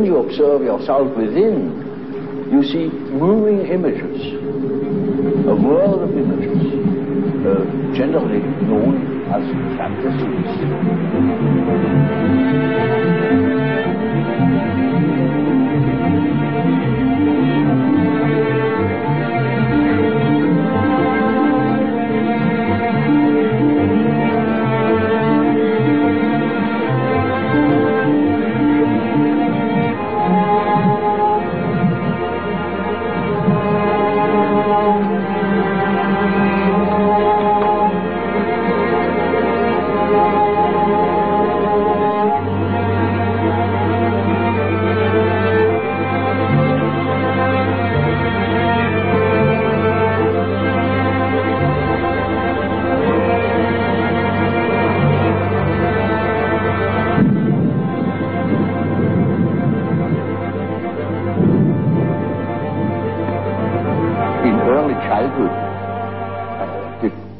when you observe yourself within, you see moving images, a world of images, generally known as fantasies.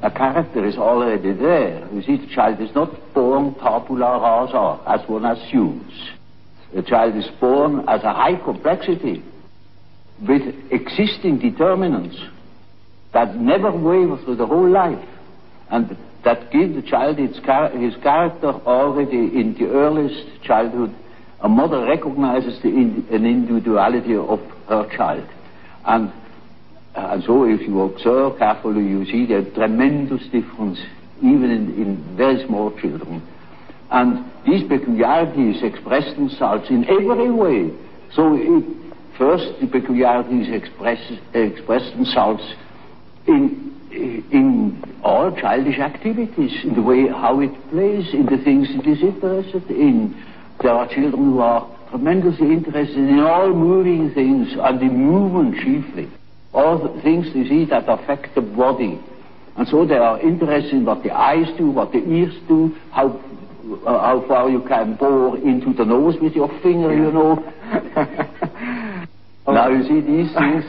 A character is already there. You see, the child is not born tabula rasa, as one assumes. The child is born as a high complexity with existing determinants that never waver through the whole life, and that give the child his character already in the earliest childhood. A mother recognizes an individuality of her child. And so if you observe carefully, you see the tremendous difference even in very small children. And these peculiarities express themselves in every way. So first, the peculiarities express themselves in all childish activities, in the way how it plays, in the things it is interested in. There are children who are tremendously interested in all moving things, and in movement chiefly. All the things you see that affect the body. And so they are interested in what the eyes do, what the ears do, how far you can bore into the nose with your finger, you know. Now you see these things,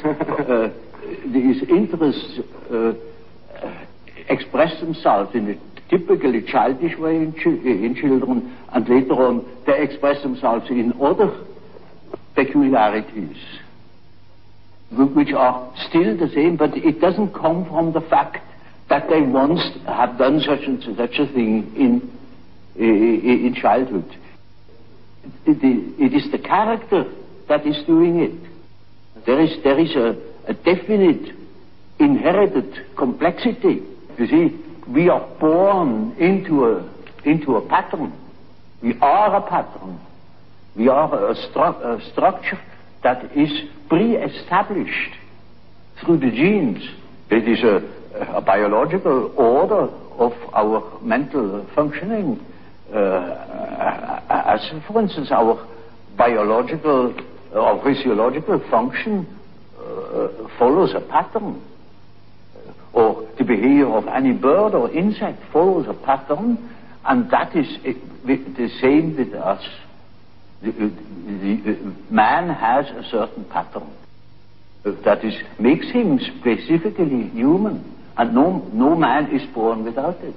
these interests express themselves in a typically childish way in children, and later on they express themselves in other peculiarities, which are still the same, but it doesn't come from the fact that they once have done such and such a thing in childhood. It is the character that is doing it. There is a definite inherited complexity. You see, we are born into a pattern. We are a pattern. We are a structure that is pre-established through the genes. It is a biological order of our mental functioning, as for instance our biological or physiological function follows a pattern, or the behavior of any bird or insect follows a pattern, and that is the same with us. Man has a certain pattern that makes him specifically human, and no man is born without it.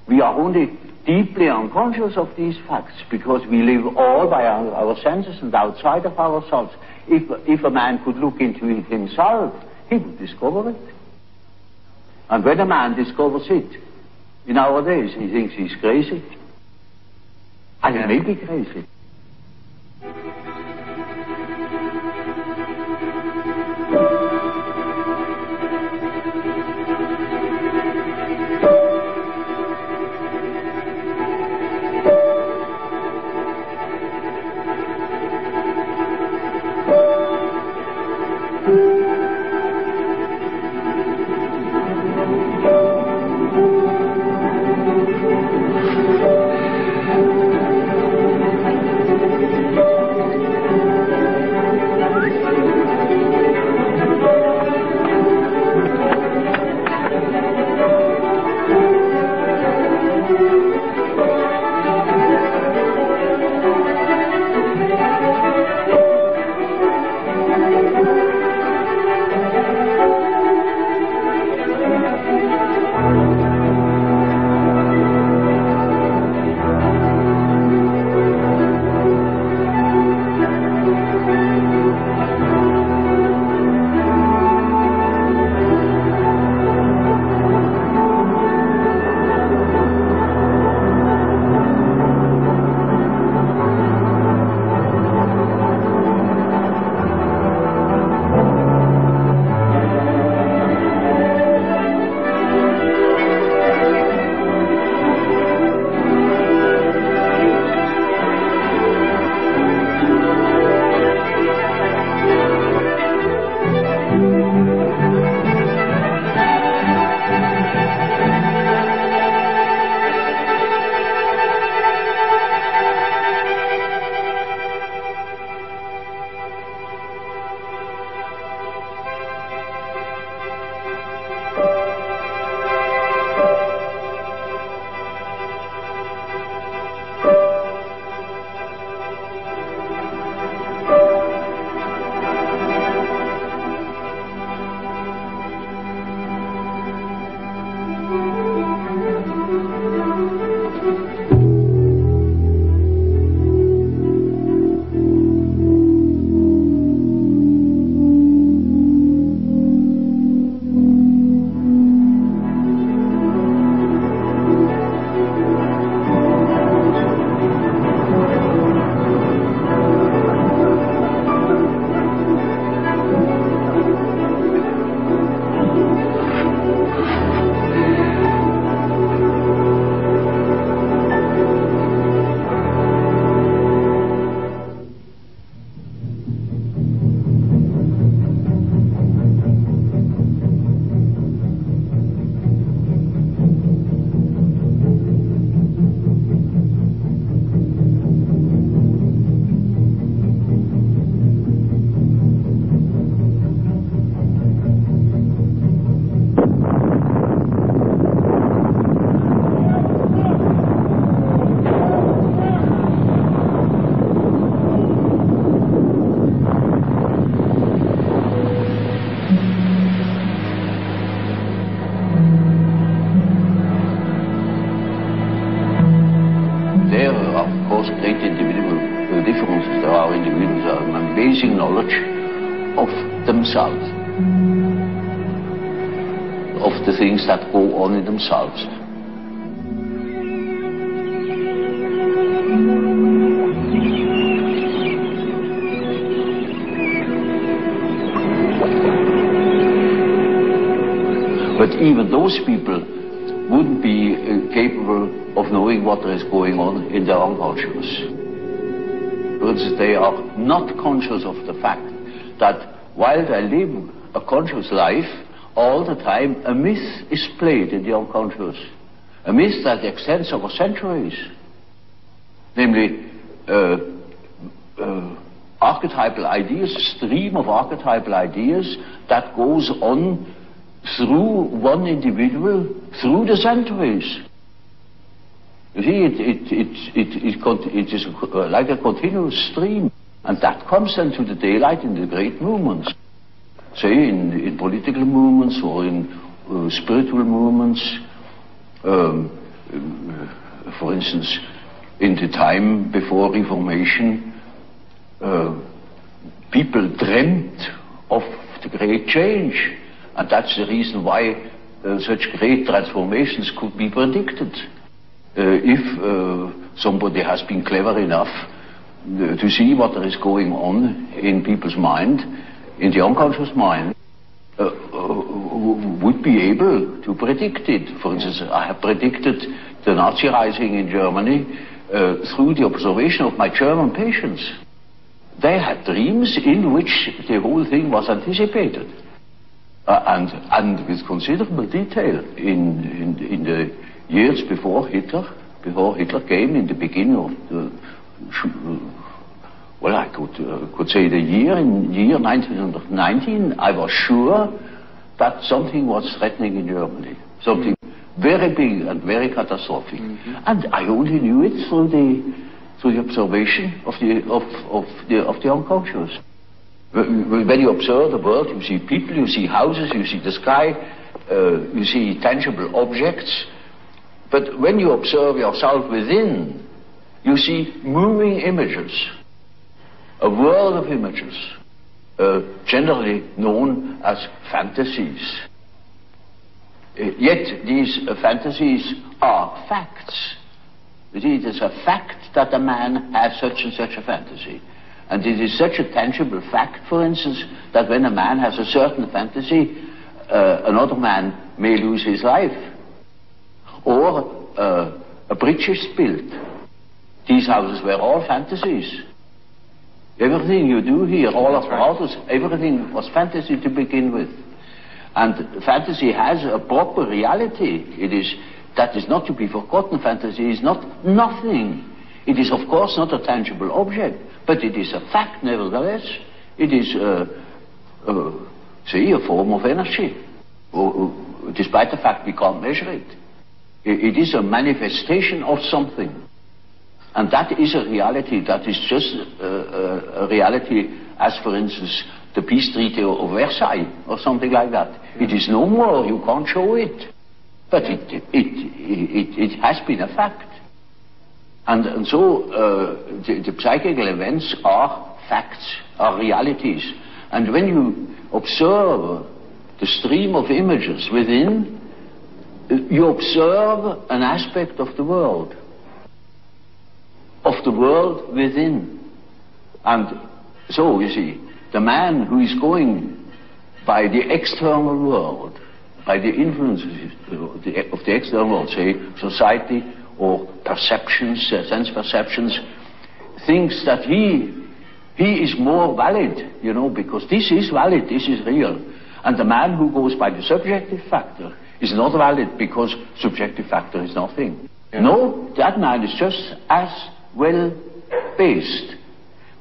We are only deeply unconscious of these facts because we live all by our senses and outside of ourselves. If a man could look into it himself, he would discover it. And when a man discovers it, in our days, he thinks he's crazy. And he may be crazy. are, of course, great individual differences. There are individuals who have an amazing knowledge of themselves, of the things that go on in themselves. But even those people wouldn't be capable of knowing what is going on in their unconscious. For instance, they are not conscious of the fact that while they live a conscious life, all the time a myth is played in the unconscious. A myth that extends over centuries. Namely, archetypal ideas, a stream of archetypal ideas that goes on through one individual, through the centuries. You see, it is like a continuous stream, and that comes then to the daylight in the great movements. Say, in political movements or in spiritual movements. For instance, in the time before Reformation, people dreamt of the great change. And that's the reason why such great transformations could be predicted. If somebody has been clever enough to see what there is going on in people's mind, in the unconscious mind, would be able to predict it. For instance, I have predicted the Nazi rising in Germany through the observation of my German patients. They had dreams in which the whole thing was anticipated. And with considerable detail in the years before Hitler came, in the beginning of the, well, I could say the year 1919, I was sure that something was threatening in Germany, something very big and very catastrophic, and I only knew it through the observation of the unconscious. When you observe the world, you see people, you see houses, you see the sky, you see tangible objects. But when you observe yourself within, you see moving images, a world of images, generally known as fantasies. Yet these fantasies are facts. You see, it is a fact that a man has such and such a fantasy. And it is such a tangible fact, for instance, that when a man has a certain fantasy, another man may lose his life. Or a bridge is built. These houses were all fantasies. Everything you do here, all of the houses, everything was fantasy to begin with. And fantasy has a proper reality. That is not to be forgotten. Fantasy is not nothing. It is, of course, not a tangible object, but it is a fact nevertheless. It is, say, a form of energy, despite the fact we can't measure it. It is a manifestation of something. And that is a reality. That is just a reality as, for instance, the peace treaty of Versailles or something like that. It is no more. You can't show it. But it has been a fact. And so the psychical events are facts, are realities. And when you observe the stream of images within, you observe an aspect of the world within. And so, you see, the man who is going by the external world, by the influences of the external world, say society or perceptions, sense perceptions, thinks that he is more valid, you know, because this is valid, this is real. And the man who goes by the subjective factor is not valid because subjective factor is nothing. Yeah. No, that man is just as well based,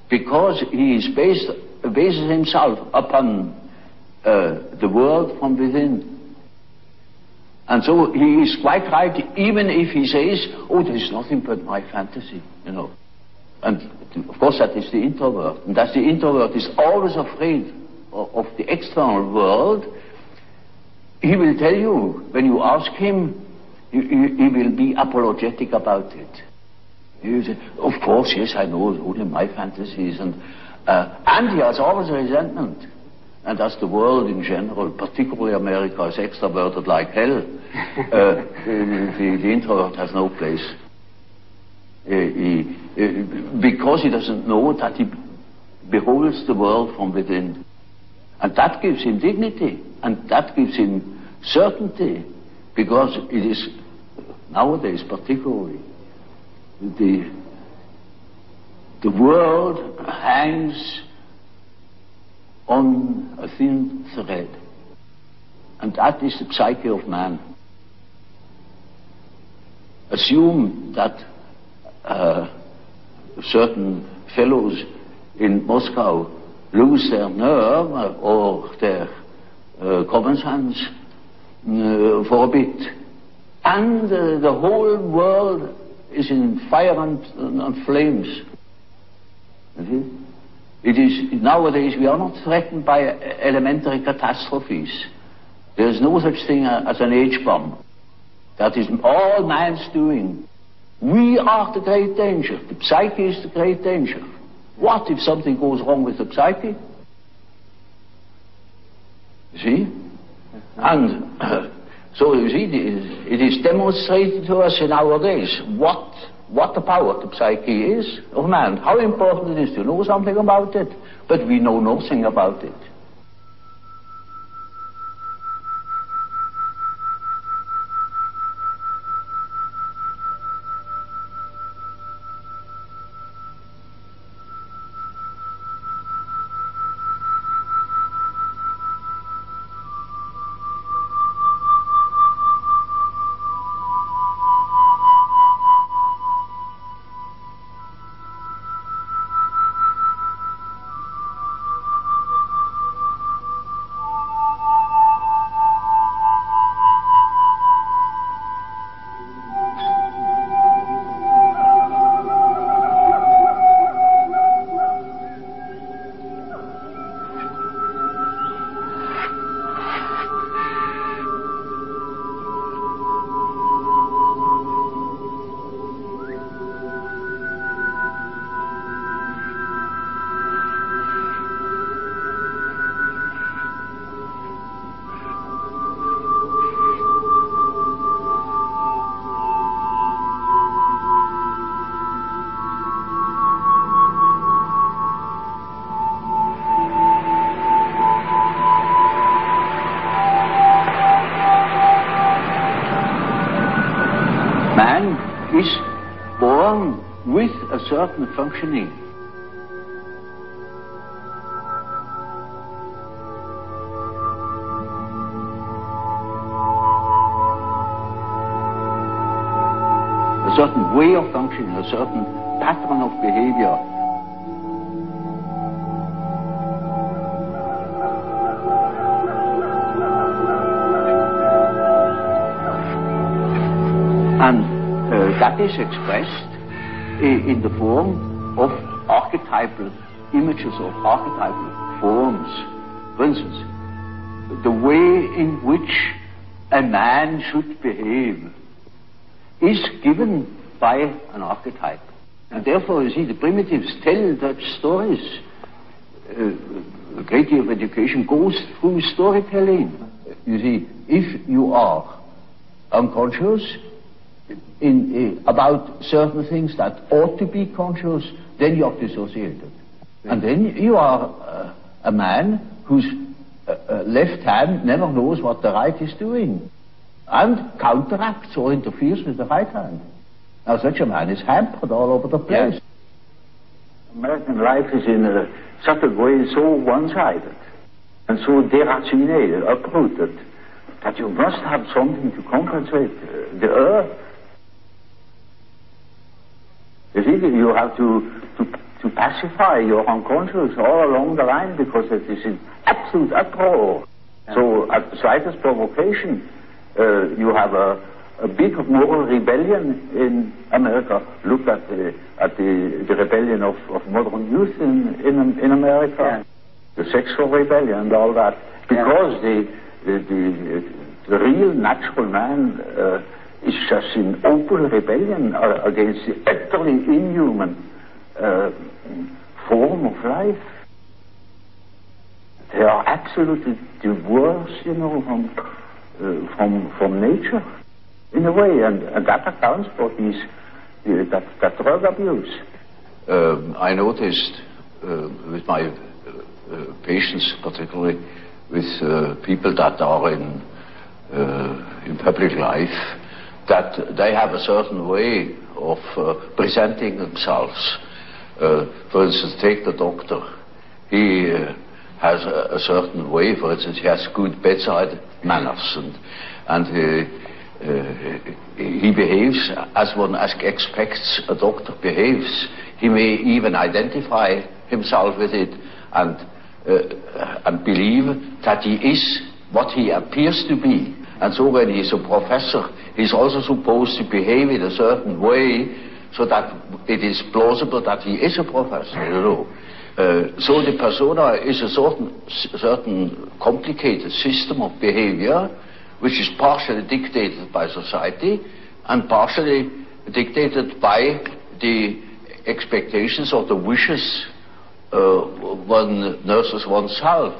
because he is bases himself upon the world from within. And so he is quite right, even if he says, oh, there is nothing but my fantasy, you know. And of course that is the introvert. And that the introvert is always afraid of the external world. He will tell you, when you ask him, he will be apologetic about it. Of course, yes, I know only my fantasies, and he has always a resentment. And as the world in general, particularly America, is extroverted like hell, the introvert has no place. Because he doesn't know that he beholds the world from within. And that gives him dignity, and that gives him certainty, because it is, nowadays particularly, the world hangs on a thin thread, and that is the psyche of man. Assume that certain fellows in Moscow lose their nerve or their common sense for a bit, and the whole world is in fire and flames. You see? It is, nowadays we are not threatened by elementary catastrophes. There is no such thing as an H-bomb. That is all man's doing. We are the great danger. The psyche is the great danger. What if something goes wrong with the psyche? You see? And so you see, it is demonstrated to us in our days what the power of the psyche is of man, how important it is to know something about it, but we know nothing about it. Is born with a certain functioning. A certain way of functioning, a certain pattern of behavior. And that is expressed in the form of archetypal images or archetypal forms. For instance, the way in which a man should behave is given by an archetype. And therefore, you see, the primitives tell such stories. A great deal of education goes through storytelling. You see, if you are unconscious about certain things that ought to be conscious, then you are dissociated. And then you are a man whose left hand never knows what the right is doing, and counteracts or interferes with the right hand. Now such a man is hampered all over the place. Yes. American life is in such a way so one-sided and so deracinated, uprooted, that you must have something to compensate the earth. You see, you have to pacify your unconscious all along the line, because it is in absolute uproar. Yeah. So at the slightest provocation, you have a big moral rebellion in America. Look at the rebellion of modern youth in America, yeah. The sexual rebellion and all that, because yeah. the real natural man is just in open rebellion against the utterly inhuman form of life. They are absolutely divorced, you know, from nature, in a way, and that accounts for that drug abuse. I noticed with my patients, particularly with people that are in public life, that they have a certain way of presenting themselves. For instance, take the doctor. He has a certain way. For instance, he has good bedside manners, and he behaves as one expects a doctor behaves. He may even identify himself with it and believe that he is what he appears to be. And so when he's a professor, he's also supposed to behave in a certain way so that it is plausible that he is a professor, you know. So the persona is a certain complicated system of behavior which is partially dictated by society and partially dictated by the expectations or the wishes one nurses oneself.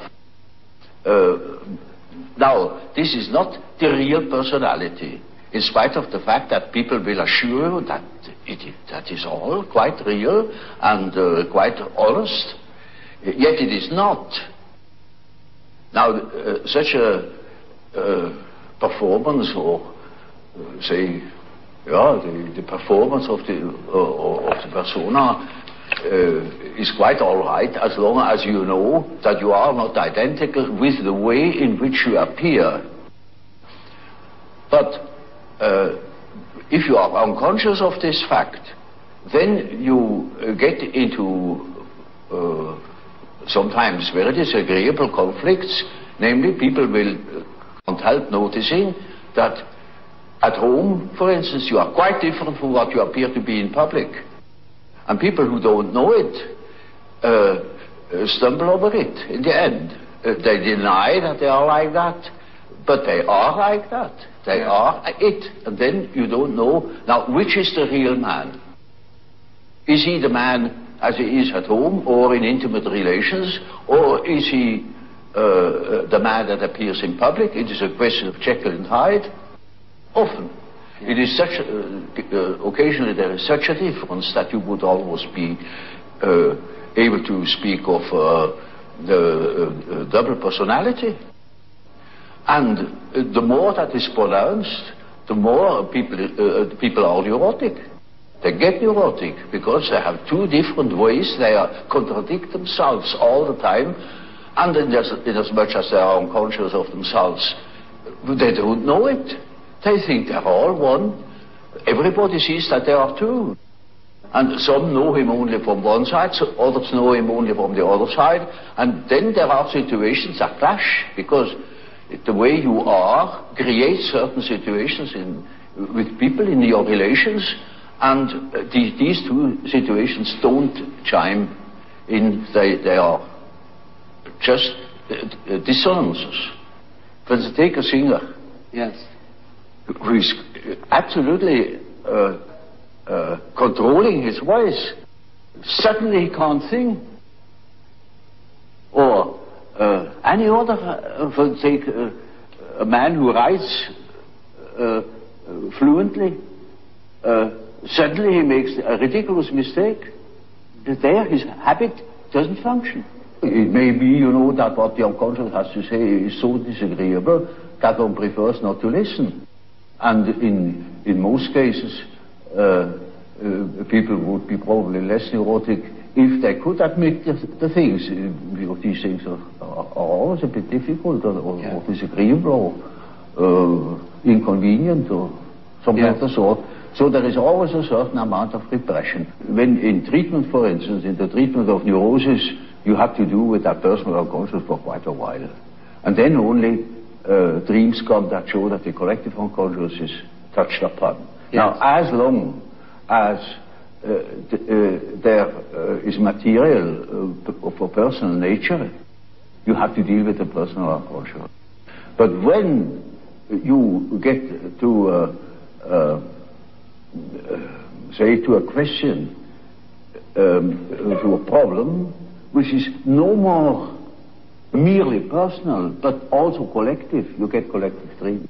Now, this is not the real personality, in spite of the fact that people will assure you that that is all quite real and quite honest, yet it is not. Now, such a performance, or say, the performance of the persona is quite all right, as long as you know that you are not identical with the way in which you appear. But if you are unconscious of this fact, then you get into sometimes very disagreeable conflicts. Namely, people will can't help noticing that at home, for instance, you are quite different from what you appear to be in public. And people who don't know it stumble over it in the end. They deny that they are like that, but they are like that. They are it. And then you don't know, now, which is the real man? Is he the man as he is at home or in intimate relations, or is he the man that appears in public? It is a question of Jekyll and Hyde. Often. It is such, occasionally there is such a difference that you would almost be able to speak of the double personality. And the more that is pronounced, the more people are neurotic. They get neurotic because they have two different ways. They contradict themselves all the time, and in as much as they are unconscious of themselves, they don't know it. They think they're all one. Everybody sees that they are two. And some know him only from one side, so others know him only from the other side. And then there are situations that clash, because the way you are creates certain situations with people in your relations, and these two situations don't chime in. They are just dissonances. For instance, take a singer. Yes. Who is absolutely controlling his voice. Suddenly he can't sing. Or any other, for take a man who writes fluently, suddenly he makes a ridiculous mistake. There his habit doesn't function. It may be, you know, that what the unconscious has to say is so disagreeable that one prefers not to listen. And in most cases, people would be probably less neurotic if they could admit the things. These things are always a bit difficult or disagreeable or inconvenient or something of the sort. So there is always a certain amount of repression. When in treatment, for instance, in the treatment of neurosis, you have to do with that personal unconscious for quite a while. And then only dreams come that show that the collective unconscious is touched upon. Yes. Now, as long as there is material for personal nature, you have to deal with the personal unconscious. But when you get to say, to a question, to a problem, which is no more merely personal, but also collective. You get collective dreaming.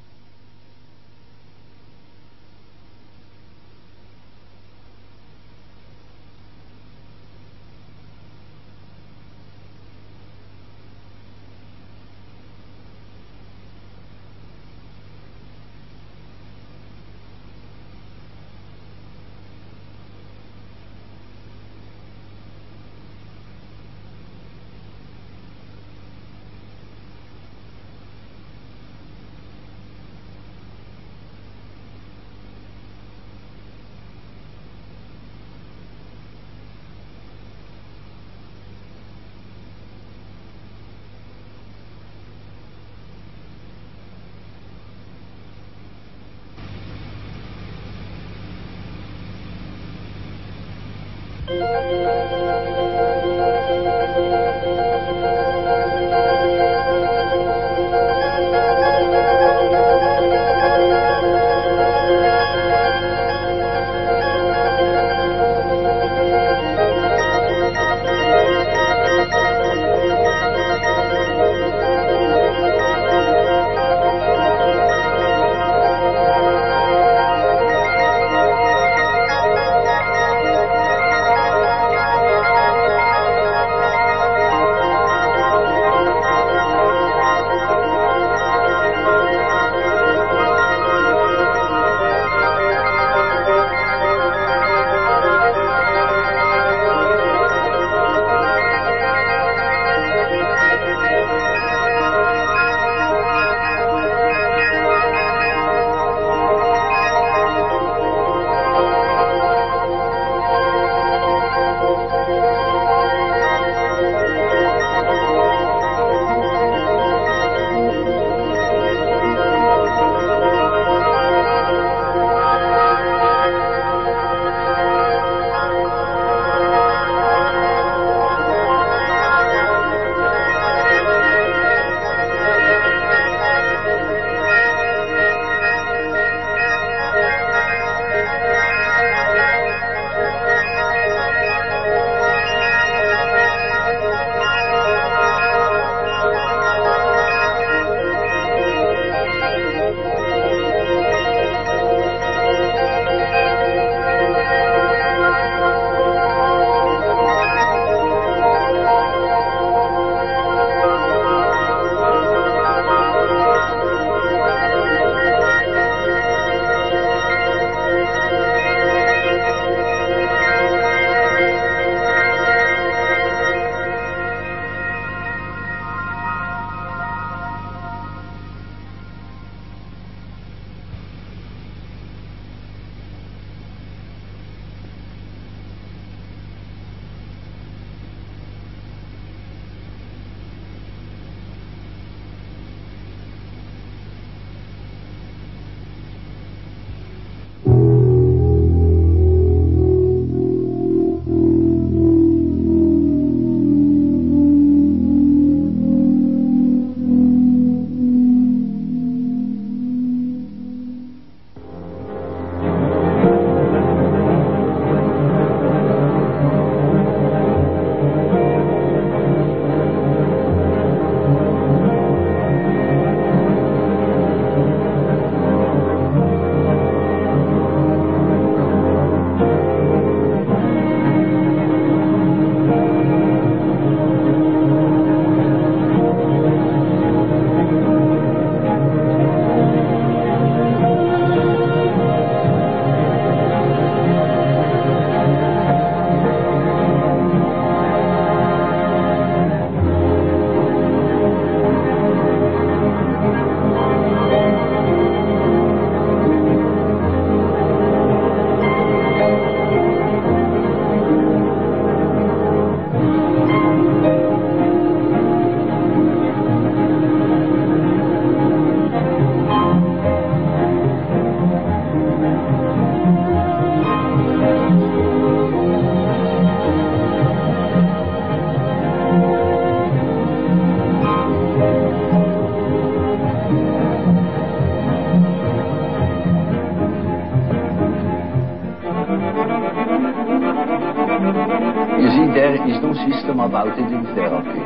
there is no system about it in therapy.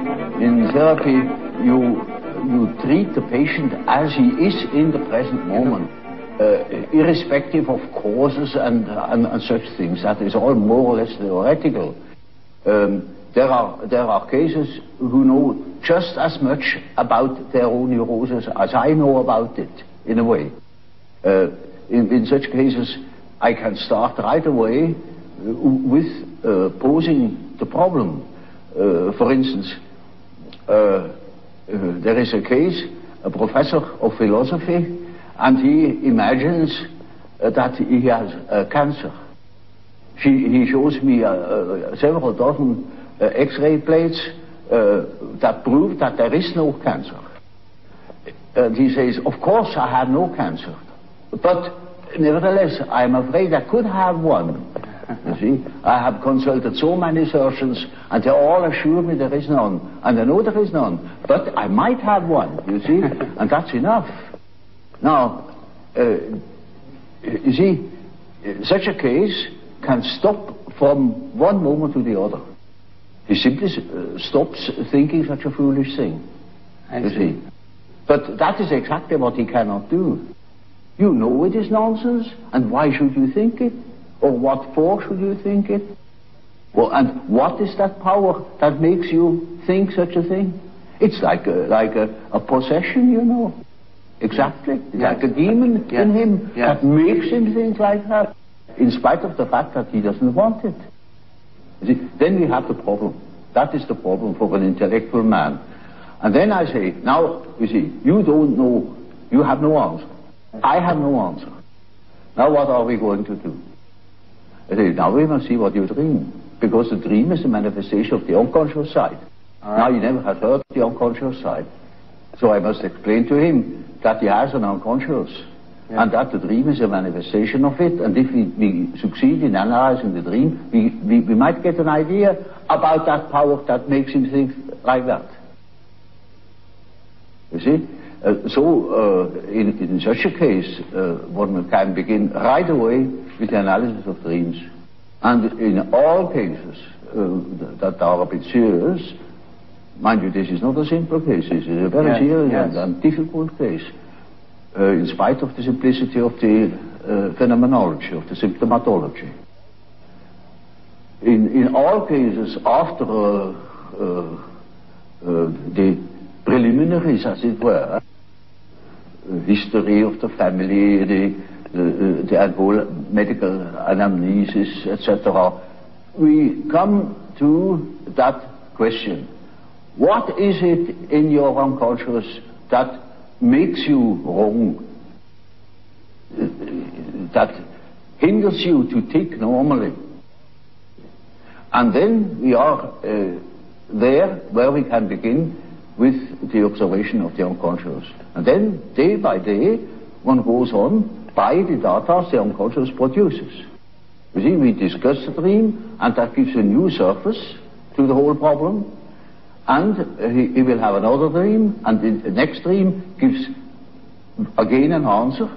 In therapy, you treat the patient as he is in the present moment, irrespective of causes and such things. That is all more or less theoretical. There are cases who know just as much about their own neurosis as I know about it, in a way. In such cases, I can start right away with posing the problem. For instance, there is a case, a professor of philosophy, and he imagines that he has cancer. He shows me several dozen X-ray plates that prove that there is no cancer. And he says, of course I have no cancer, but nevertheless I'm afraid I could have one. You see, I have consulted so many surgeons and they all assure me there is none, and I know there is none, but I might have one, you see, and that's enough. Now, you see, such a case can stop from one moment to the other. He simply stops thinking such a foolish thing, you see. But that is exactly what he cannot do. You know it is nonsense, and why should you think it? Or what for should you think it? Well, and what is that power that makes you think such a thing? It's like a possession, you know. Exactly. It's like a demon in him that makes him think like that, in spite of the fact that he doesn't want it. You see, then we have the problem. That is the problem for an intellectual man. And then I say, now, you see, you don't know, you have no answer. I have no answer. Now what are we going to do? I say, now we must see what you dream. Because the dream is a manifestation of the unconscious side. Now he never has heard the unconscious side. So I must explain to him that he has an unconscious. And that the dream is a manifestation of it. And if we succeed in analyzing the dream, we might get an idea about that power that makes him think like that. You see? In such a case, one can begin right away with the analysis of dreams. And in all cases that are a bit serious, mind you, this is not a simple case, this is a very serious and difficult case, in spite of the simplicity of the phenomenology, of the symptomatology. In all cases, after the preliminaries, as it were, history of the family, the whole medical anamnesis, etc., we come to that question. What is it in your unconscious that makes you wrong, that hinders you to think normally? And then we are there where we can begin with the observation of the unconscious. And then, day by day, one goes on by the data the unconscious produces. You see, we discuss the dream, and that gives a new surface to the whole problem. And he will have another dream, and the next dream gives again an answer,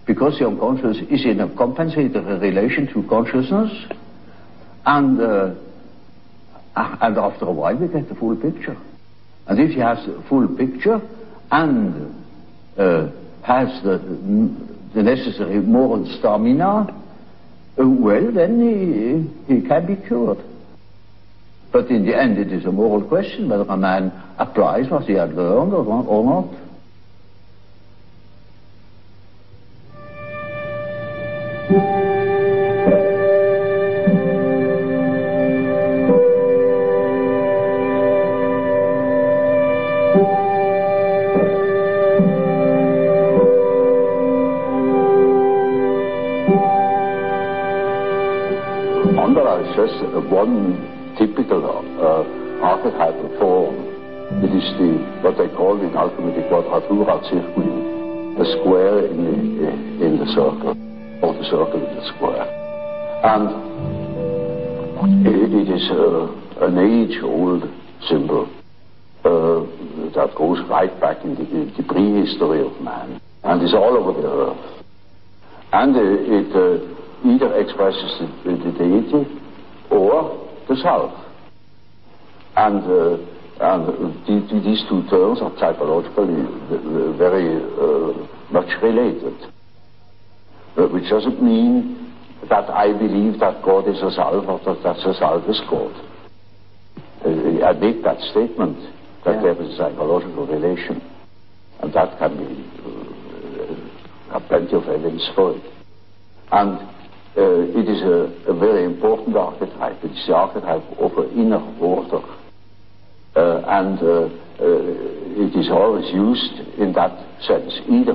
because the unconscious is in a compensatory relation to consciousness, and after a while we get the full picture. And if he has the full picture and has the necessary moral stamina, well, then he can be cured. But in the end, it is a moral question whether a man applies what he had learned or not. Just one typical archetypal form. It is what they call in alchemy the quadratura circuli, a square in the circle, or the circle in the square. And it is an age-old symbol that goes right back in the prehistory of man, and is all over the earth. And it either expresses the deity or the the self. And these two terms are psychologically very much related. Which doesn't mean that I believe that God is a self or that the self is God. I make that statement that there is a psychological relation, and that can be have plenty of evidence for it. And it is a very important archetype. It's the archetype of an inner order. And it is always used in that sense, either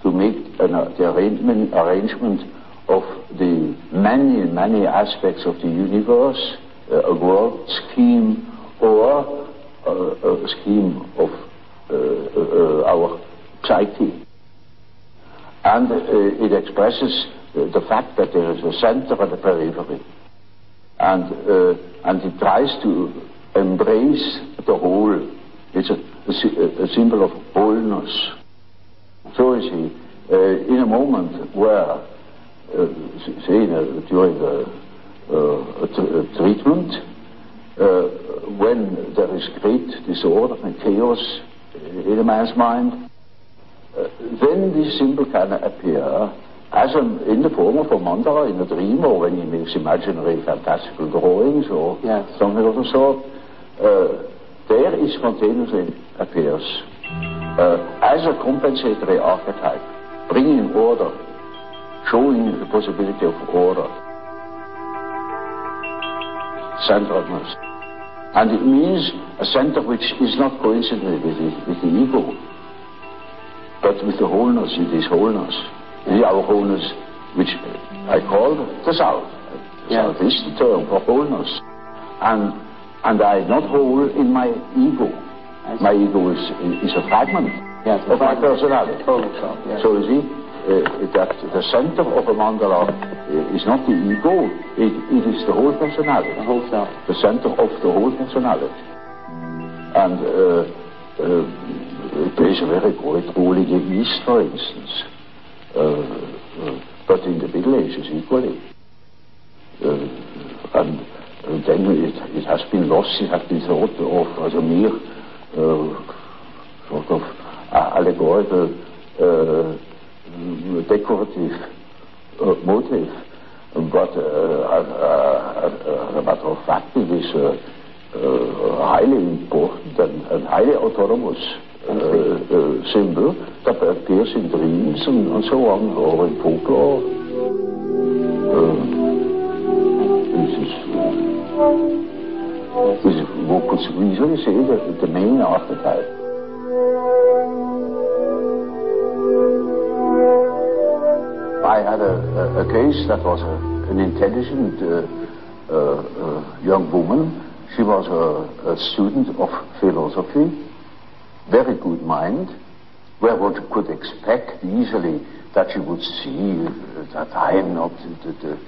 to make the arrangement of the many aspects of the universe, a world scheme, or a scheme of our psyche. And it expresses the fact that there is a center and a periphery. And it tries to embrace the whole. It's a symbol of wholeness. So you see, in a moment where, say, during a treatment, when there is great disorder and chaos in a man's mind, then this symbol can appear as in the form of a mandala in a dream, or when he makes imaginary fantastical drawings or something of the sort. There it spontaneously appears as a compensatory archetype, bringing order, showing the possibility of order, centeredness. And it means a center which is not coincident with the ego, but with the wholeness. It is wholeness. It is our wholeness, which I call the self. Self is the term for wholeness. And I am not whole in my ego. My ego is a fragment of my personality. So you see, that the center of a mandala is not the ego, it is the whole personality. The whole self. The center of the whole personality. And it plays a very great role in the East, for instance. But in the Middle Ages equally. And then it has been lost, it has been thought of as a mere sort of allegorical decorative motive. But as a matter of fact, it is highly important and highly autonomous symbol that appears in dreams and so on, or in folklore. This is, one could easily say that the main archetype. I had a case that was an intelligent young woman. She was a student of philosophy, very good mind, where one could expect easily that she would see that I am not the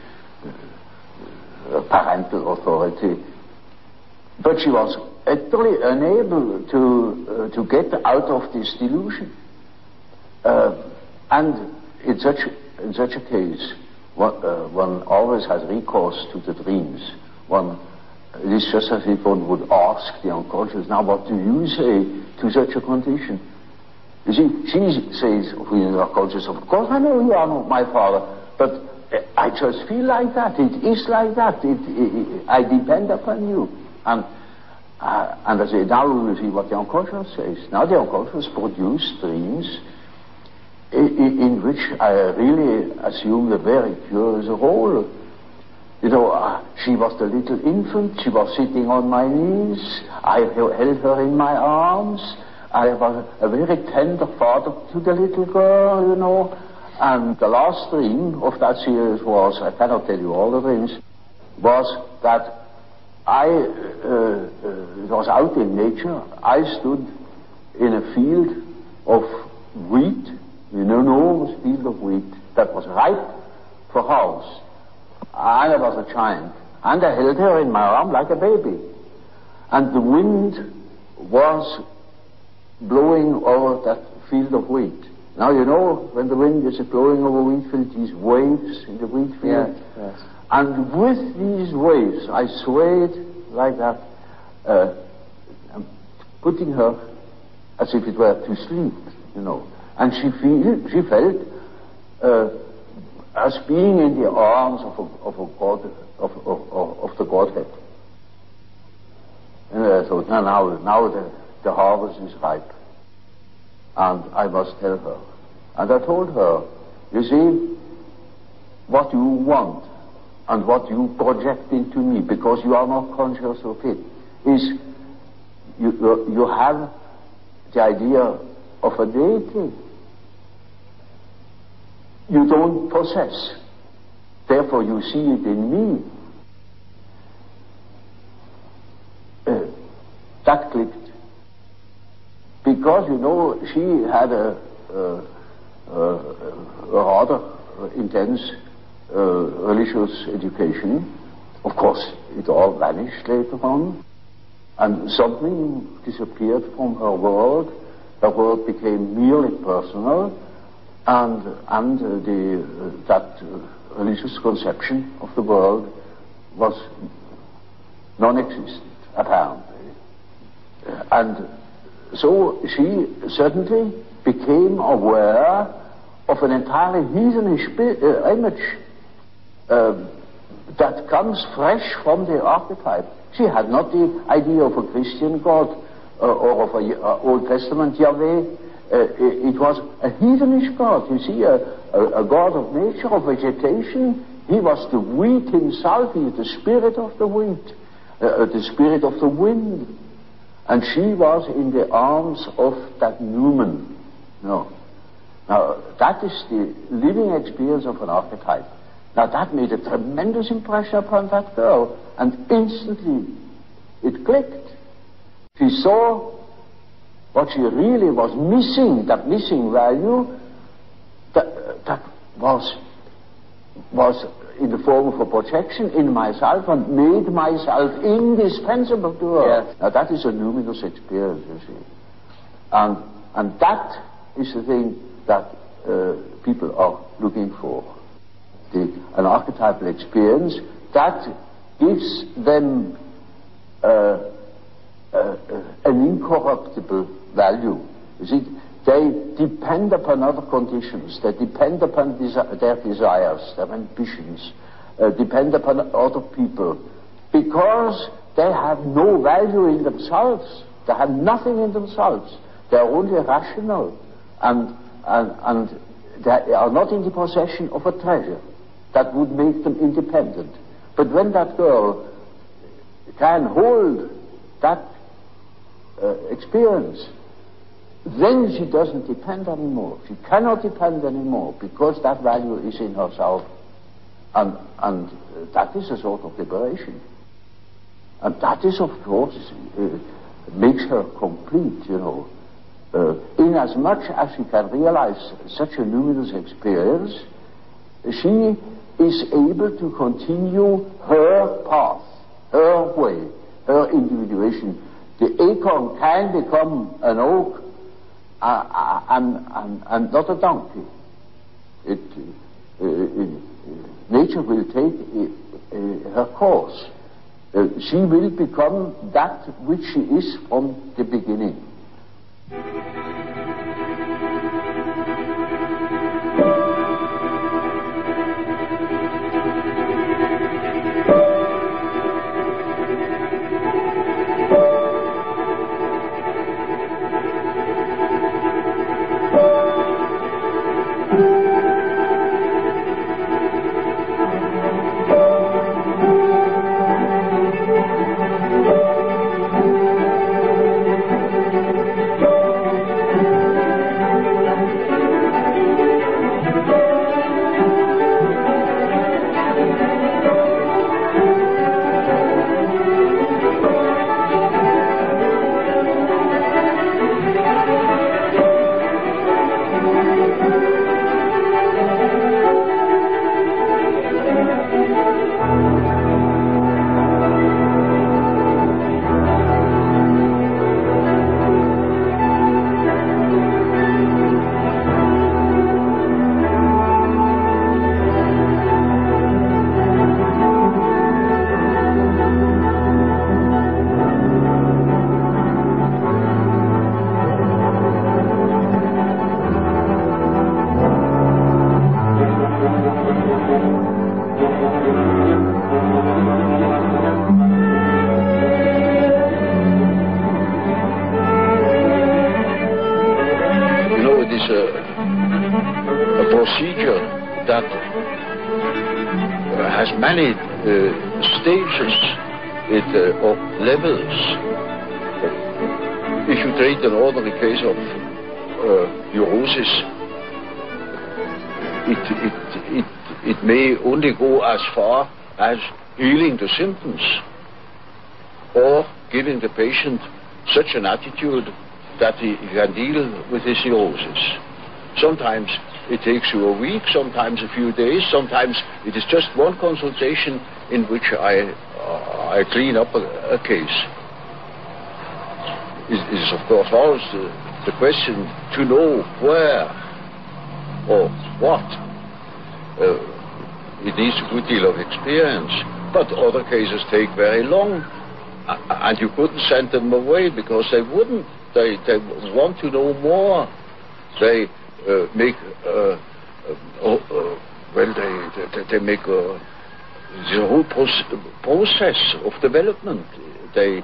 parental authority. But she was utterly unable to get out of this delusion. And in such a case, one always has recourse to the dreams. It is just as if one would ask the unconscious, now what do you say to such a condition? You see, she says within the unconscious, of course I know you are not my father, but I just feel like that, it is like that, I depend upon you. And I say, now we will see what the unconscious says. Now the unconscious produces dreams in which I really assume a very curious role. You know, she was the little infant, she was sitting on my knees, I held her in my arms, I was a very tender father to the little girl, you know. And the last dream of that series was, I cannot tell you all the dreams, was that it was out in nature. I stood in a field of wheat, an enormous field of wheat that was ripe for harvest. And I was a child, and I held her in my arm like a baby. And the wind was blowing over that field of wheat. Now you know, when the wind is blowing over wheat field, these waves in the wheat field. Yes. And with these waves, I swayed like that, putting her as if it were to sleep, you know. And she felt as being in the arms of the Godhead. And I thought, now the harvest is ripe, and I must tell her. And I told her, you see, what you want and what you project into me, because you are not conscious of it, is you have the idea of a deity. You don't possess. Therefore you see it in me. That clicked. Because, you know, she had a rather intense religious education. Of course, it all vanished later on. And something disappeared from her world. Her world became merely personal. And that religious conception of the world was non-existent, apparently. And so she certainly became aware of an entirely heathenish image that comes fresh from the archetype. She had not the idea of a Christian God or of an Old Testament Yahweh. It was a heathenish God, you see, a God of nature, of vegetation. He was the wheat himself, he is the spirit of the wheat, the spirit of the wind. And she was in the arms of that Newman. No. Now, that is the living experience of an archetype. Now, that made a tremendous impression upon that girl, and instantly it clicked. She saw what she really was missing, that missing value, that was in the form of a projection in myself and made myself indispensable to her. Yes. Now that is a luminous experience, you see. And that is the thing that people are looking for. An archetypal experience that gives them an incorruptible value. You see, they depend upon other conditions, they depend upon their desires, their ambitions, depend upon other people, because they have no value in themselves, they have nothing in themselves, they are only rational, and they are not in the possession of a treasure that would make them independent. But when that girl can hold that experience, then she doesn't depend anymore. She cannot depend anymore, because that value is in herself, and that is a sort of liberation. And that is, of course, makes her complete, you know. Inasmuch as she can realize such a luminous experience, she is able to continue her path, her way, her individuation. The acorn can become an oak and not a donkey. Nature will take her course. She will become that which she is from the beginning. that has many stages or levels. If you treat an ordinary case of neurosis, it may only go as far as healing the symptoms or giving the patient such an attitude that he can deal with his neurosis. Sometimes it takes you a week, sometimes a few days, sometimes it is just one consultation in which I clean up a case. It is of course always the question to know where or what. It needs a good deal of experience, but other cases take very long, and you couldn't send them away because they wouldn't. They want to know more. They make they make the whole process of development. They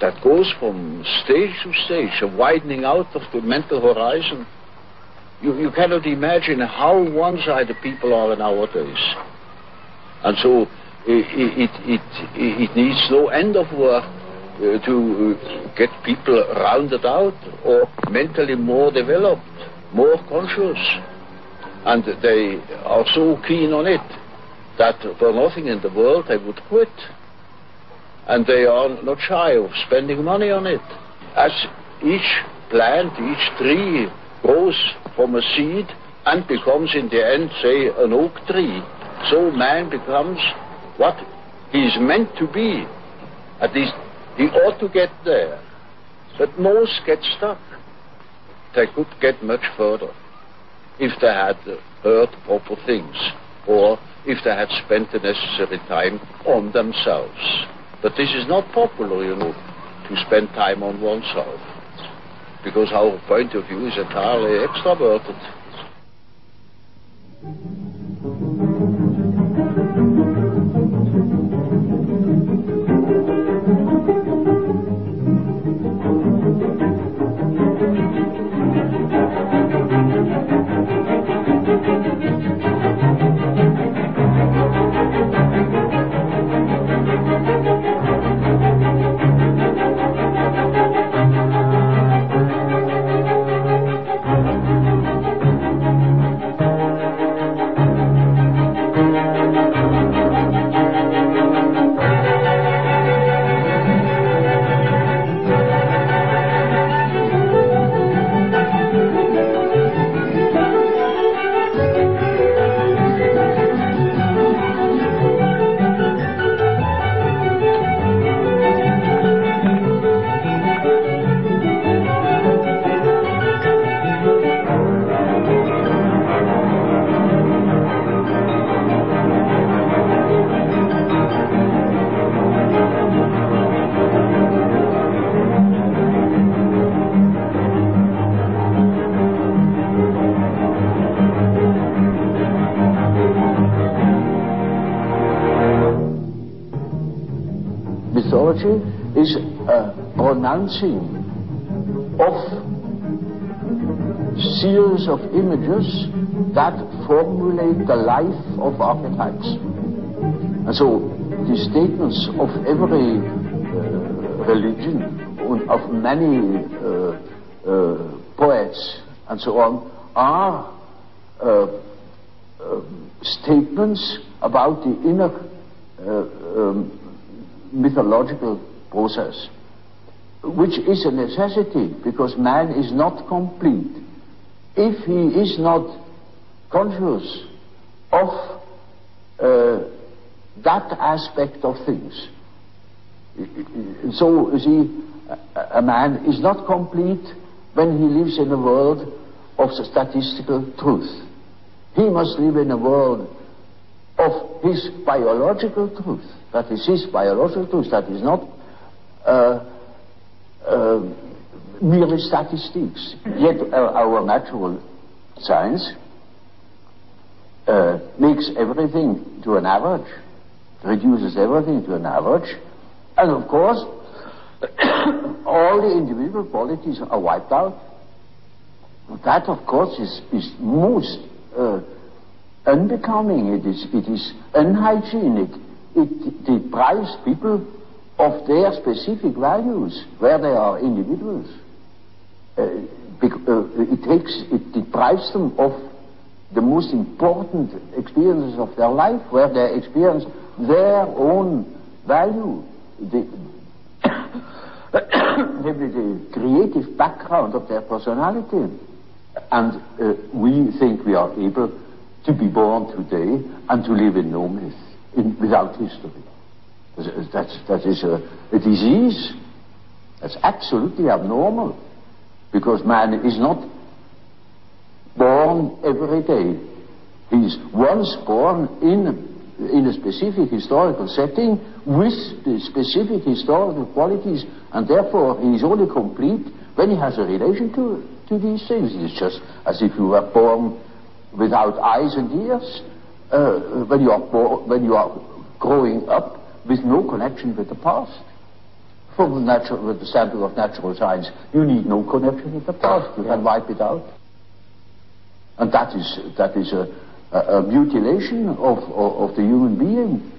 that goes from stage to stage, a widening out of the mental horizon. You cannot imagine how one-sided people are nowadays, and so it needs no end of work to get people rounded out or mentally more developed, more conscious, and they are so keen on it that for nothing in the world they would quit, and they are not shy of spending money on it. As each plant, each tree grows from a seed and becomes in the end, say, an oak tree, so man becomes what he is meant to be. At least he ought to get there. But most get stuck. They could get much further if they had heard proper things, or if they had spent the necessary time on themselves. But this is not popular, you know, to spend time on oneself, because our point of view is entirely extroverted. Is a pronouncing of series of images that formulate the life of archetypes. And so the statements of every religion, of many poets and so on, are statements about the inner mythological process, which is a necessity, because man is not complete if he is not conscious of that aspect of things. So, you see, a man is not complete when he lives in a world of statistical truth. He must live in a world of his biological truth. That is his biological truth. That is not merely statistics. Yet our natural science makes everything to an average, reduces everything to an average, and of course all the individual qualities are wiped out. That of course is most unbecoming, it is unhygienic. It deprives people of their specific values, where they are individuals. It deprives them of the most important experiences of their life, where they experience their own value, namely the creative background of their personality. And we think we are able to be born today and to live in no myth, without history. That is a disease. That's absolutely abnormal, because man is not born every day. He is once born in a specific historical setting with the specific historical qualities, and therefore he is only complete when he has a relation to these things. It is just as if you were born without eyes and ears, when you are growing up with no connection with the past. From the standpoint of natural science, you need no connection with the past. You can wipe it out. And that is a mutilation of the human being.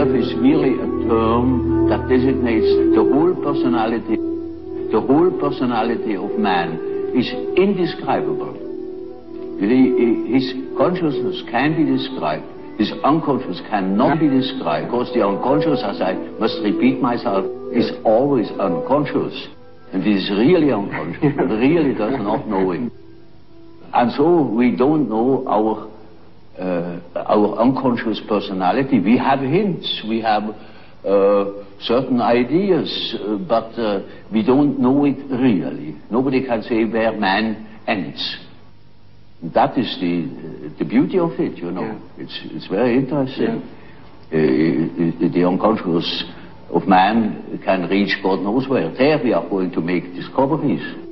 Is merely a term that designates the whole personality. The whole personality of man is indescribable. His consciousness can be described. His unconscious cannot be described, because the unconscious, as I must repeat myself, is always unconscious. And it is really unconscious, but really does not know it. And so we don't know our unconscious personality. We have hints, we have certain ideas, but we don't know it really. Nobody can say where man ends. That is the beauty of it, you know. Yeah. It's very interesting. Yeah. The unconscious of man can reach God knows where. There we are going to make discoveries.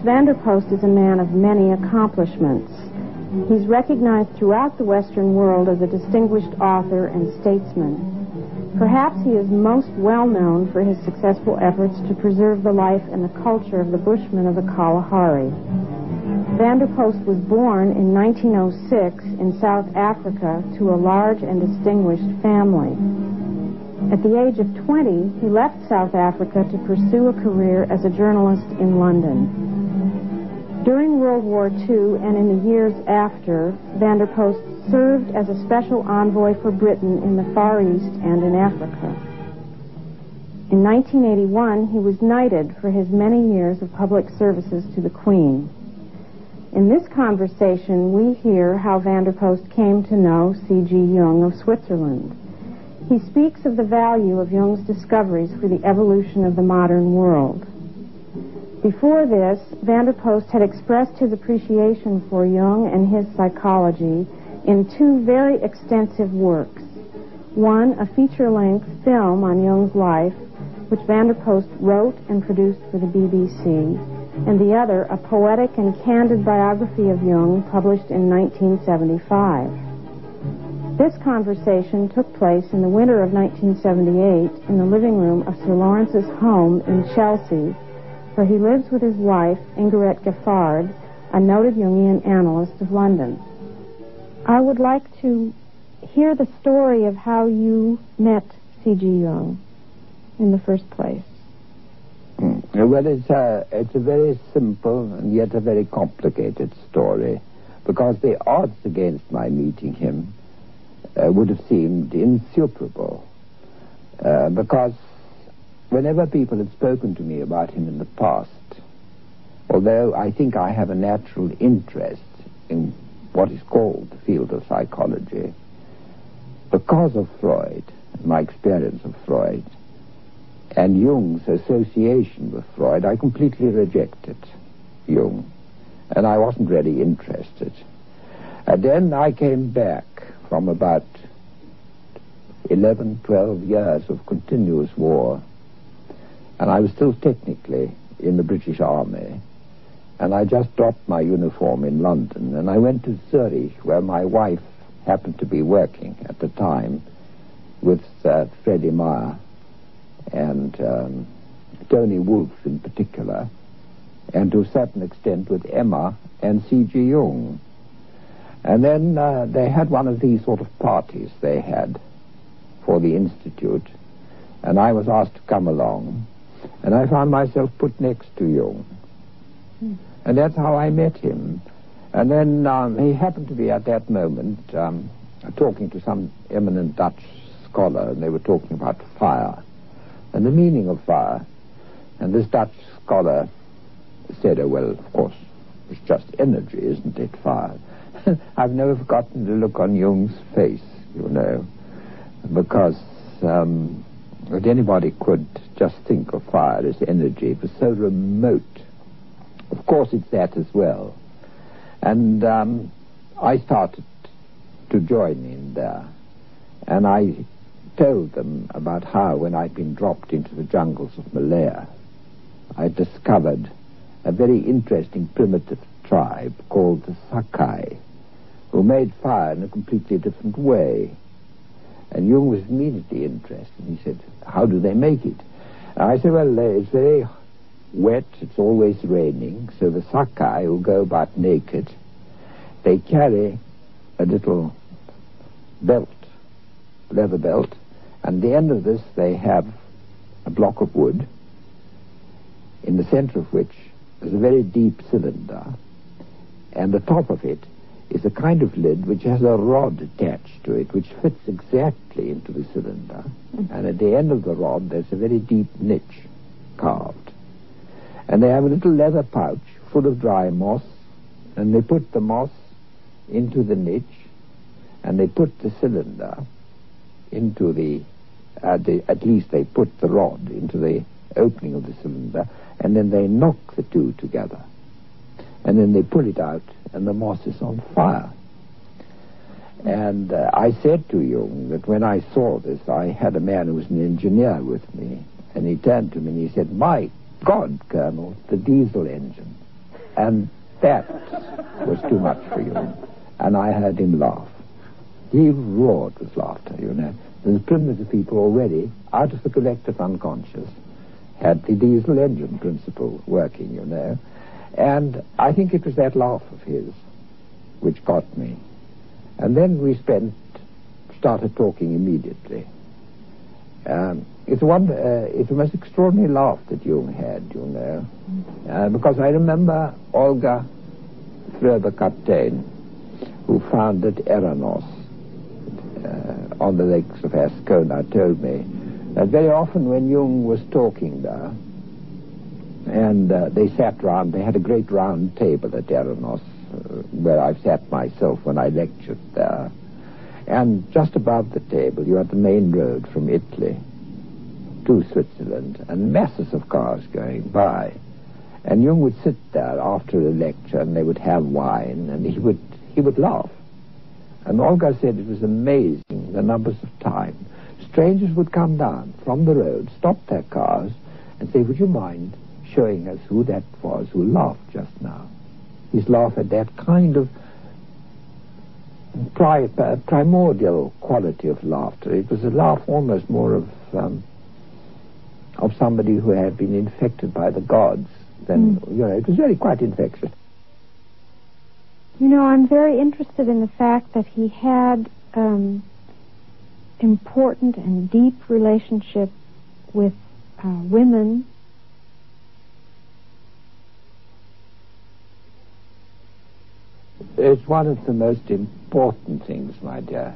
Van der Post is a man of many accomplishments. He's recognized throughout the Western world as a distinguished author and statesman. Perhaps he is most well known for his successful efforts to preserve the life and the culture of the Bushmen of the Kalahari. Van der Post was born in 1906 in South Africa to a large and distinguished family. At the age of 20, he left South Africa to pursue a career as a journalist in London. During World War II and in the years after, Van der Post served as a special envoy for Britain in the Far East and in Africa. In 1981, he was knighted for his many years of public services to the Queen. In this conversation, we hear how Van der Post came to know C.G. Jung of Switzerland. He speaks of the value of Jung's discoveries for the evolution of the modern world. Before this, Van der Post had expressed his appreciation for Jung and his psychology in two very extensive works. One, a feature-length film on Jung's life, which Van der Post wrote and produced for the BBC, and the other, a poetic and candid biography of Jung published in 1975. This conversation took place in the winter of 1978 in the living room of Sir Lawrence's home in Chelsea, where he lives with his wife, Ingrid Giffard, a noted Jungian analyst of London. I would like to hear the story of how you met C.G. Jung in the first place. Well, it's a very simple and yet a very complicated story, because the odds against my meeting him would have seemed insuperable, because whenever people had spoken to me about him in the past, although I think I have a natural interest in what is called the field of psychology, because of Freud, my experience of Freud, and Jung's association with Freud, I completely rejected Jung, and I wasn't really interested. And then I came back from about 11, 12 years of continuous war, and I was still technically in the British Army, and I just dropped my uniform in London, and I went to Zurich, where my wife happened to be working at the time with Freddie Meyer and Tony Wolff in particular, and to a certain extent with Emma and C.G. Jung. And then they had one of these sort of parties they had for the Institute, and I was asked to come along, and I found myself put next to Jung. And that's how I met him. And then he happened to be at that moment talking to some eminent Dutch scholar, and they were talking about fire and the meaning of fire. And this Dutch scholar said, oh, well, of course, it's just energy, isn't it, fire? I've never forgotten the look on Jung's face, you know, because that anybody could just think of fire as energy. It was so remote. Of course, it's that as well. And I started to join in there, and I told them about how, when I'd been dropped into the jungles of Malaya, I discovered a very interesting primitive tribe called the Sakai, who made fire in a completely different way. And Jung was immediately interested. He said, how do they make it? And I said, well, it's very wet, it's always raining, so the Sakai, who go about naked, they carry a little belt, leather belt, and at the end of this they have a block of wood, in the center of which is a very deep cylinder, and the top of it is a kind of lid which has a rod attached to it, which fits exactly into the cylinder. And at the end of the rod, there's a very deep niche carved. And they have a little leather pouch full of dry moss, and they put the moss into the niche, and they put the cylinder into at least they put the rod into the opening of the cylinder, and then they knock the two together. And then they pull it out, and the moss is on fire. And I said to Jung that when I saw this, I had a man who was an engineer with me, and he turned to me and he said, "My God, Colonel, the diesel engine." And that was too much for Jung. And I heard him laugh. He roared with laughter, you know. The primitive people already, out of the collective unconscious, had the diesel engine principle working, you know. And I think it was that laugh of his which got me. And then we started talking immediately. It's a most extraordinary laugh that Jung had, you know. Because I remember Olga Fröber-Kaptein, who founded Eranos on the lakes of Ascona, told me that very often when Jung was talking there, and they sat round, they had a great round table at Eranos, where I've sat myself when I lectured there. And just above the table, you had the main road from Italy to Switzerland, and masses of cars going by. And Jung would sit there after a lecture, and they would have wine, and he would laugh. And Olga said it was amazing the numbers of times strangers would come down from the road, stop their cars, and say, "Would you mind showing us who that was who laughed just now?" His laugh had that kind of primordial quality of laughter. It was a laugh almost more of somebody who had been infected by the gods than, you know, it was really quite infectious. You know, I'm very interested in the fact that he had important and deep relationship with women. It's one of the most important things, my dear,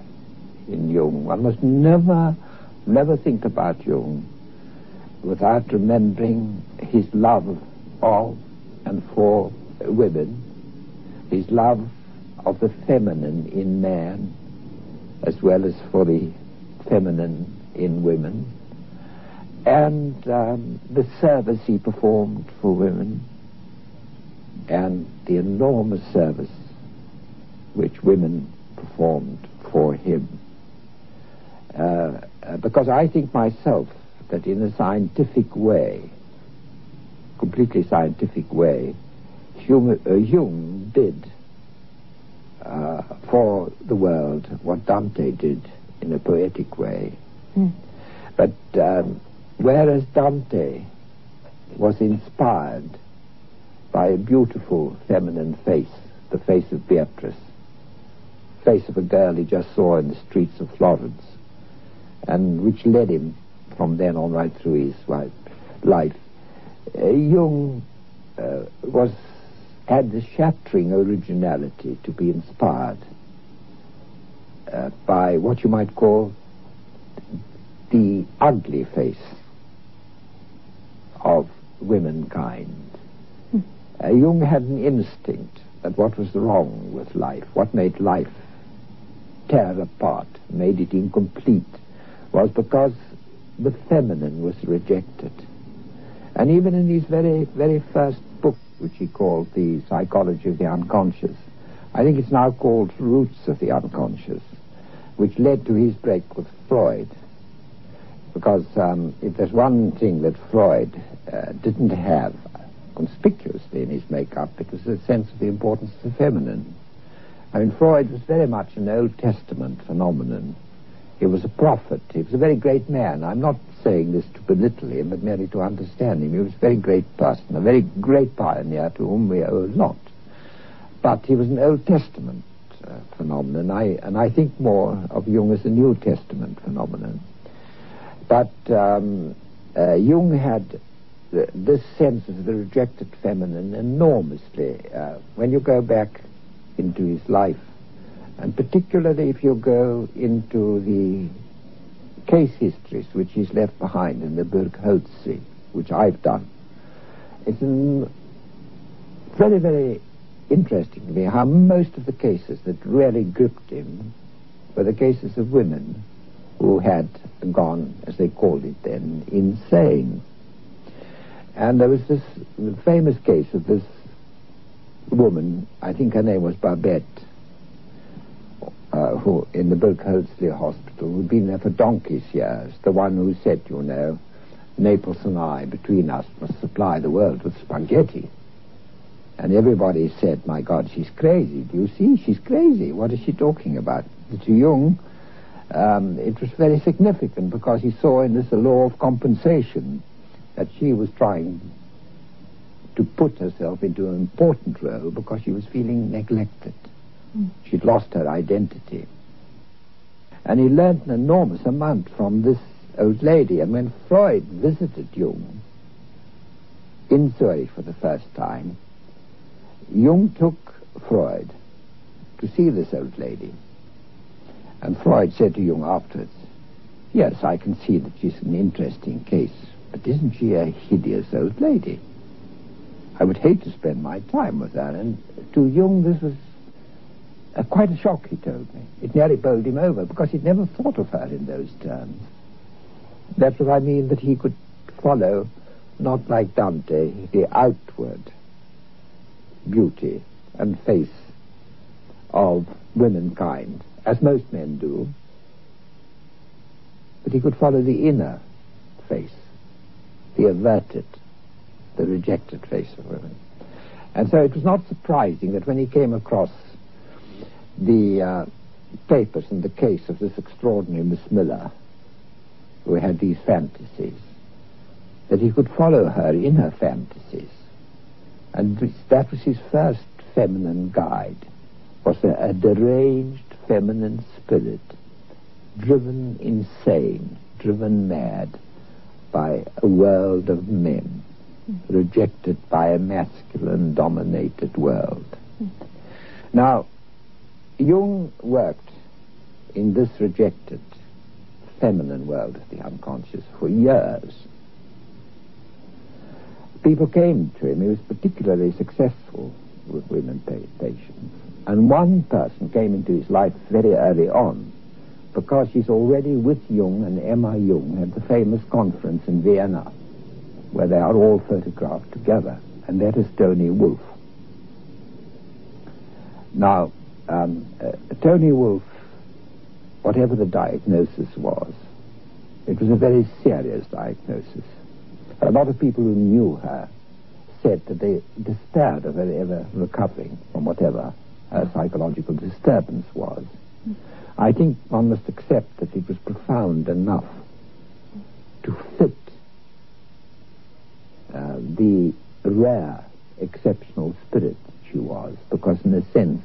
in Jung. One must never think about Jung without remembering his love of and for women, his love of the feminine in man, as well as for the feminine in women, and the service he performed for women, and the enormous service which women performed for him. Because I think myself that in a scientific way, completely scientific way, Jung did for the world what Dante did in a poetic way. But whereas Dante was inspired by a beautiful feminine face, the face of Beatrice, face of a girl he just saw in the streets of Florence, and which led him from then on right through his life. Jung had the shattering originality to be inspired by what you might call the ugly face of womankind. Jung had an instinct that what was wrong with life, what made life tear apart, made it incomplete, was because the feminine was rejected. And even in his very, very first book, which he called The Psychology of the Unconscious, I think it's now called Roots of the Unconscious, which led to his break with Freud. Because if there's one thing that Freud didn't have conspicuously in his makeup, it was a sense of the importance of the feminine. I mean, Freud was very much an Old Testament phenomenon. He was a prophet. He was a very great man. I'm not saying this to belittle him, but merely to understand him. He was a very great person, a very great pioneer to whom we owe a lot. But he was an Old Testament phenomenon, and I think more of Jung as a New Testament phenomenon. But Jung had this sense of the rejected feminine enormously. When you go back into his life, And particularly if you go into the case histories which he's left behind in the Burgholzsee, which I've done. It's very, very interesting to me how most of the cases that really gripped him were the cases of women who had gone, as they called it then, insane. And there was this famous case of this woman, I think her name was Babette, who in the Burgholzsee hospital, who'd been there for donkey's years, the one who said, you know, Naples and I, between us, must supply the world with spaghetti. And everybody said, my God, she's crazy. Do you see? She's crazy. What is she talking about? To Jung, it was very significant because he saw in this a law of compensation, that she was trying to put herself into an important role because she was feeling neglected. She'd lost her identity. And he learned an enormous amount from this old lady. And when Freud visited Jung in Zurich for the first time, Jung took Freud to see this old lady. And Freud said to Jung afterwards, yes, I can see that she's an interesting case, but isn't she a hideous old lady? I would hate to spend my time with her. And to Jung this was quite a shock, he told me. It nearly bowled him over because he'd never thought of her in those terms. That's what I mean, that he could follow, not like Dante, the outward beauty and face of womankind, as most men do, but he could follow the inner face, the averted, the rejected face of women. And so it was not surprising that when he came across the papers in the case of this extraordinary Miss Miller, who had these fantasies, that he could follow her in her fantasies. And that was his first feminine guide, was a deranged feminine spirit, driven insane, driven mad by a world of men, rejected by a masculine-dominated world. Now, Jung worked in this rejected feminine world of the unconscious for years. People came to him. He was particularly successful with women patients. And one person came into his life very early on, because he's already with Jung and Emma Jung at the famous conference in Vienna, where they are all photographed together, and that is Tony Wolff. Now, Tony Wolff, whatever the diagnosis was, it was a very serious diagnosis. A lot of people who knew her said that they despaired of her ever recovering from whatever her psychological disturbance was. I think one must accept that it was profound enough to fit the rare, exceptional spirit she was, because in a sense,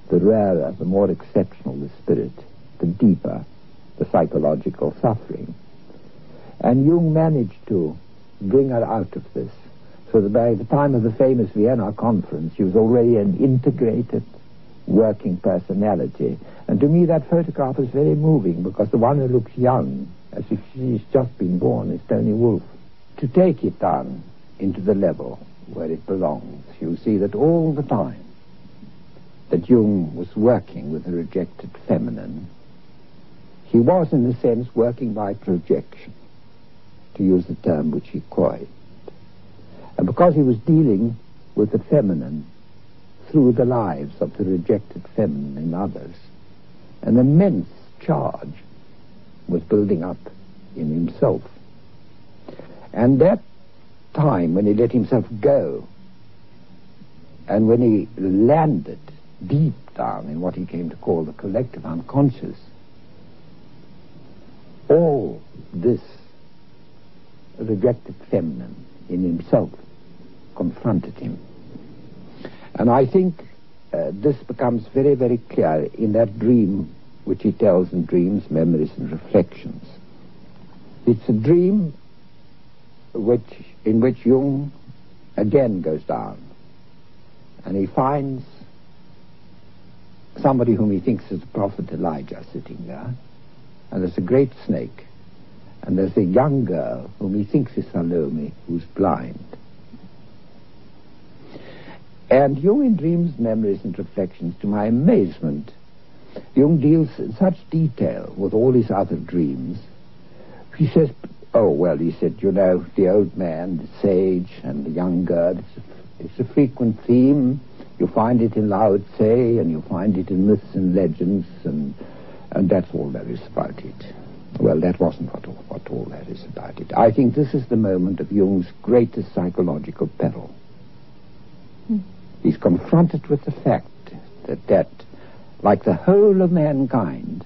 the rarer, the more exceptional the spirit, the deeper the psychological suffering. And Jung managed to bring her out of this, so that by the time of the famous Vienna conference, she was already an integrated, working personality. And to me, that photograph is very moving, because the one who looks young, as if she's just been born, is Tony Wolff. To take it down into the level where it belongs, you see that all the time that Jung was working with the rejected feminine, he was, in a sense, working by projection, to use the term which he coined. And because he was dealing with the feminine through the lives of the rejected feminine in others, an immense charge was building up in himself. And that time when he let himself go, and when he landed deep down in what he came to call the collective unconscious, all this rejected feminine in himself confronted him. And I think this becomes very, very clear in that dream which he tells in Dreams, Memories and Reflections. It's a dream in which Jung again goes down, and he finds somebody whom he thinks is the prophet Elijah sitting there, and there's a great snake, and there's a young girl whom he thinks is Salome, who's blind. And Jung, in Dreams, Memories and Reflections, to my amazement, Jung deals in such detail with all his other dreams. He says, oh, well, he said, you know, the old man, the sage, and the young girl, it's a frequent theme. You find it in Lao Tse, and you find it in myths and legends, and that's all there is about it. Well, that wasn't what all there is about it. I think this is the moment of Jung's greatest psychological peril. He's confronted with the fact that, like the whole of mankind,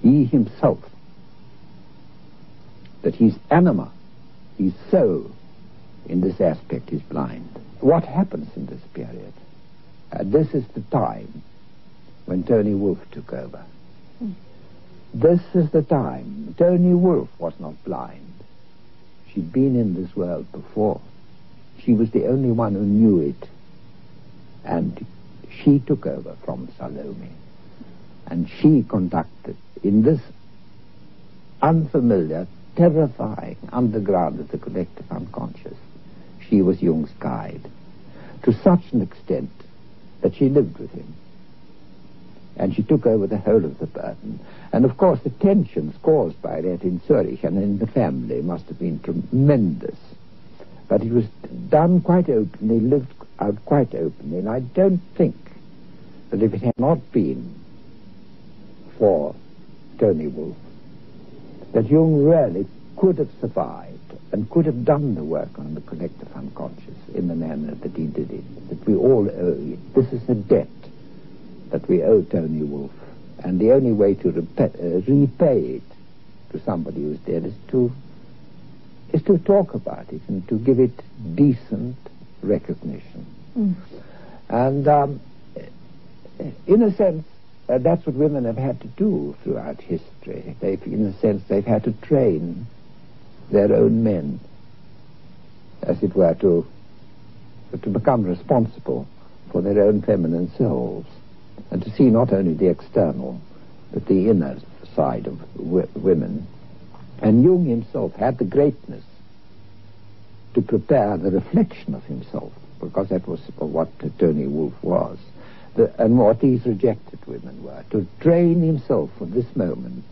he himself, that his anima, his soul, in this aspect is blind. What happens in this period? This is the time when Tony Wolff took over. This is the time. Tony Wolff was not blind. She'd been in this world before. She was the only one who knew it. And she took over from Salome. And she conducted, in this unfamiliar, terrifying underground of the collective unconscious, she was Jung's guide, to such an extent that she lived with him. And she took over the whole of the burden. And of course the tensions caused by that in Zurich and in the family must have been tremendous. But it was done quite openly, lived out quite openly. And I don't think that if it had not been for Tony Wolff, that Jung really could have survived and could have done the work on the collective unconscious in the manner that he did it, that we all owe it. This is a debt that we owe Tony Wolff, and the only way to repay it to somebody who's dead is to talk about it and to give it decent recognition. And in a sense, that's what women have had to do throughout history. In a sense, they've had to train their own men, as it were, to become responsible for their own feminine selves, and to see not only the external, but the inner side of women. And Jung himself had the greatness to prepare the reflection of himself, because that was what Tony Wolff was, and what these rejected women were, to train himself for this moment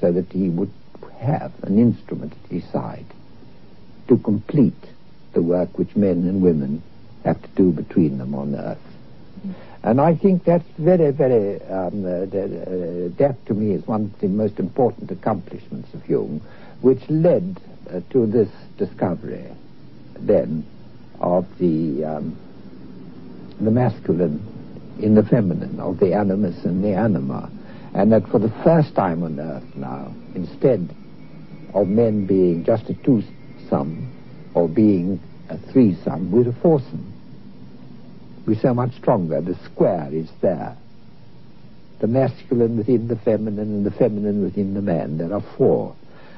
so that he would have an instrument at his side to complete the work which men and women have to do between them on earth. And I think that's very, very, that to me is one of the most important accomplishments of Jung, which led to this discovery then of the masculine in the feminine, of the animus and the anima, and that for the first time on earth now, instead of men being just a twosome or being a threesome, we're a foursome. We're so much stronger. The square is there. The masculine within the feminine and the feminine within the man. There are four.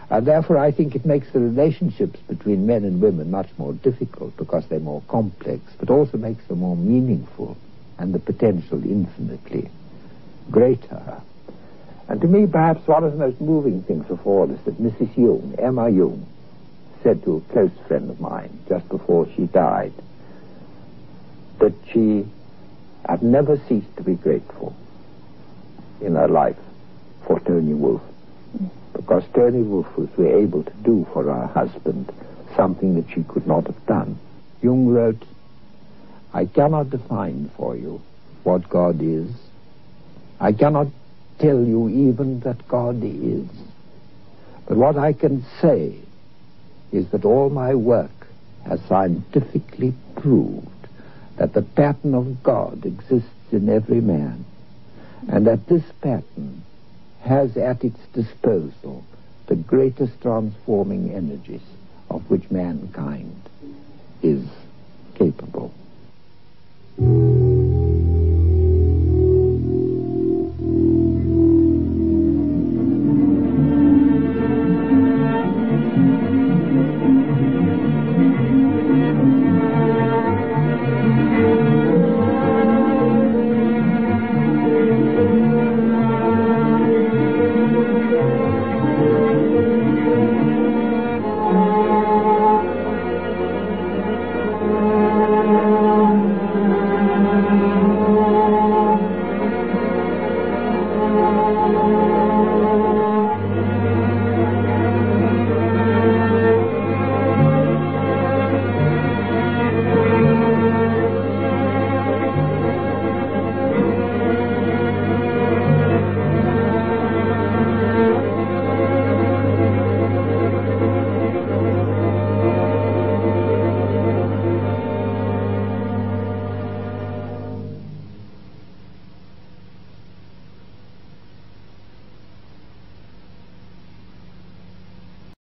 And therefore I think it makes the relationships between men and women much more difficult because they're more complex, but also makes them more meaningful and the potential infinitely greater. And to me, perhaps one of the most moving things of all is that Mrs. Jung, Emma Jung, said to a close friend of mine just before she died that she had never ceased to be grateful in her life for Tony Wolff, because Tony Wolff was able to do for her husband something that she could not have done. Jung wrote, "I cannot define for you what God is. I cannot tell you even that God is. But what I can say is that all my work has scientifically proved that the pattern of God exists in every man, and that this pattern has at its disposal the greatest transforming energies of which mankind is capable." Thank you.